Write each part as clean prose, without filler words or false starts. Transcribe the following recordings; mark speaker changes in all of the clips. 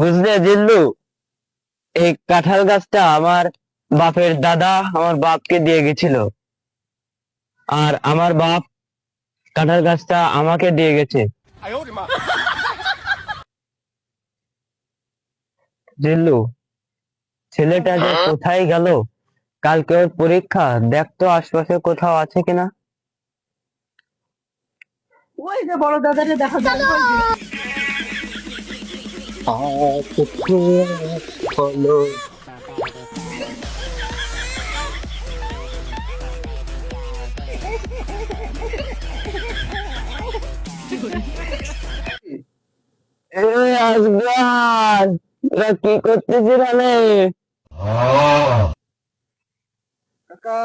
Speaker 1: বুঝলে জিল্লু, এই কাঁঠাল গাছটা আমার বাপের দাদা আমার বাপকে দিয়ে গেছিল, আর আমার বাপ কাঁঠাল গাছটা আমাকে দিয়ে গেছে। জিল্লু, ছেলেটা যে কোথায় গেল? কালকে ওর পরীক্ষা, দেখ তো আশপাশে কোথাও আছে কিনা।
Speaker 2: ওই যে বড় দাদারে দেখা যায় ওই যে।
Speaker 1: আসগার, এরা কি করতেছে রে?
Speaker 2: কাকা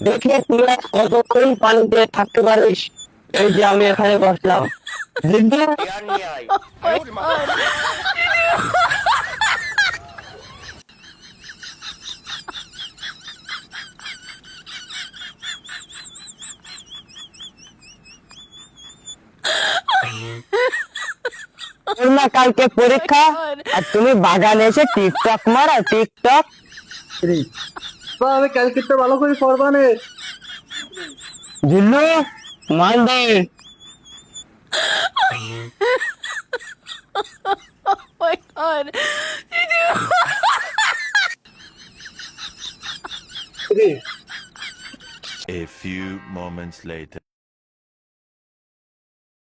Speaker 1: দেখে তুই আর কতক্ষণ পানিতে থাকতে পারিস? এই যে আমি এখানে বসলাম, দেখবি? তোর না কালকে পরীক্ষা, আর তুমি বাগানে এসে টিকটক মারা, টিকটক।
Speaker 2: বা আমি কালকে তো ভালো করে পড়বা নে।
Speaker 1: জিল্লু, মান দে।
Speaker 3: My God.
Speaker 4: A few moments later.